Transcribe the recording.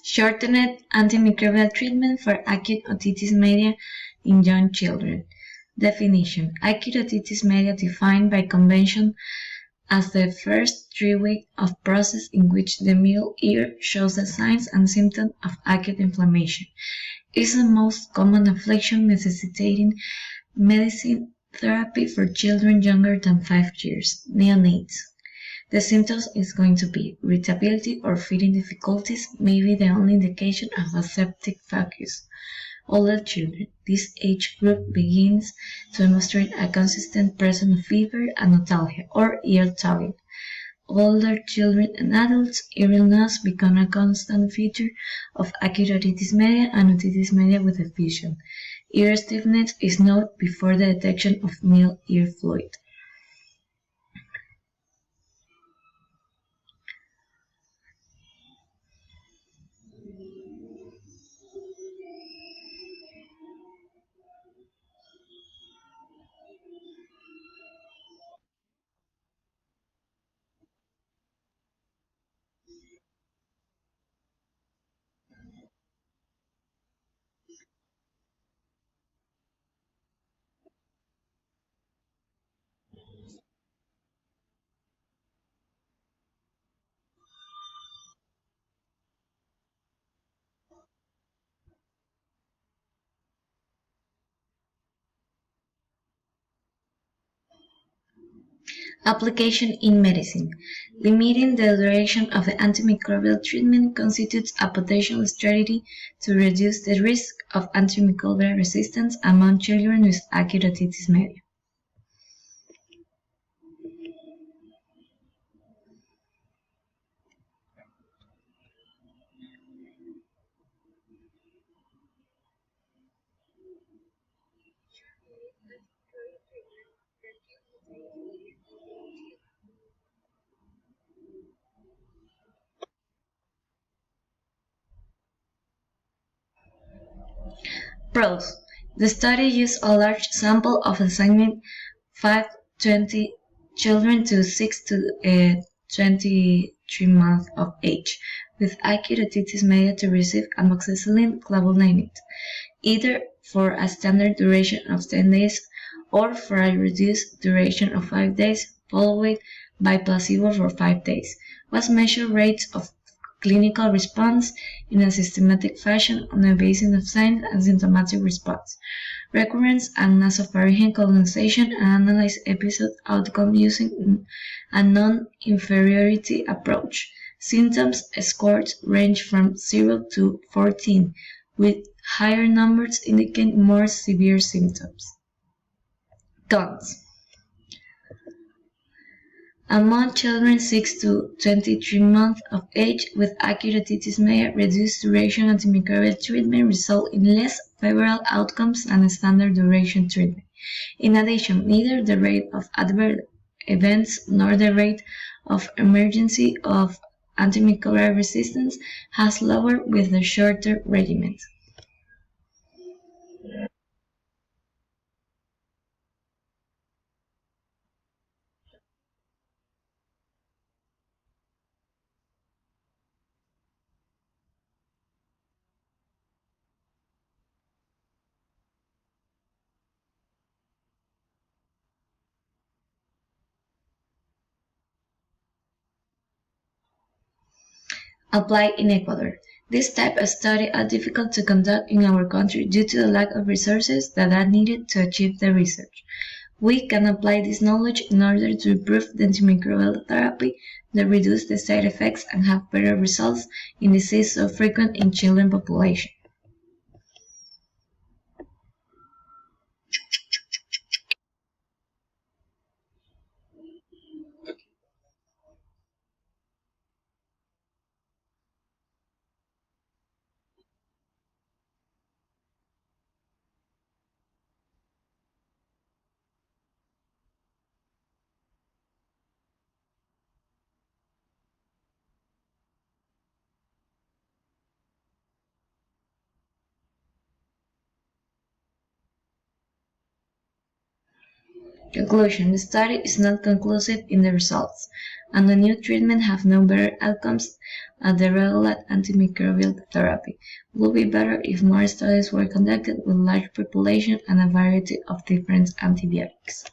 Shortened antimicrobial treatment for acute otitis media in young children. Definition: acute otitis media defined by convention as the first 3 weeks of process in which the middle ear shows the signs and symptoms of acute inflammation. It is the most common affliction necessitating medicine therapy for children younger than 5 years, neonates. The symptoms is going to be irritability or feeding difficulties, may be the only indication of a septic focus. Older children. This age group begins to demonstrate a consistent presence of fever and notalgia or ear tugging. Older children and adults, ear illness become a constant feature of acute otitis media and otitis media with effusion. Ear stiffness is noted before the detection of middle ear fluid. Application in medicine. Limiting the duration of the antimicrobial treatment constitutes a potential strategy to reduce the risk of antimicrobial resistance among children with acute otitis media. Pros. The study used a large sample of assigned 520 children to 6 to 23 months of age with acute otitis media to receive amoxicillin clavulanate, either for a standard duration of 10 days or for a reduced duration of 5 days, followed by placebo for 5 days. Was measured rates of clinical response in a systematic fashion on the basis of signs and symptomatic response, recurrence and nasopharyngeal colonization, and analyze episode outcome using a non-inferiority approach. Symptoms scores range from 0 to 14, with higher numbers indicating more severe symptoms. Cons. Among children 6 to 23 months of age with acute otitis media, reduced duration antimicrobial treatment result in less favorable outcomes than standard duration treatment. In addition, neither the rate of adverse events nor the rate of emergency of antimicrobial resistance has lowered with the shorter regimen. Applied in Ecuador. This type of study are difficult to conduct in our country due to the lack of resources that are needed to achieve the research. We can apply this knowledge in order to improve the antimicrobial therapy that reduce the side effects and have better results in disease so frequent in children population. Conclusion: the study is not conclusive in the results, and the new treatment have no better outcomes than the regular antimicrobial therapy. It would be better if more studies were conducted with large population and a variety of different antibiotics.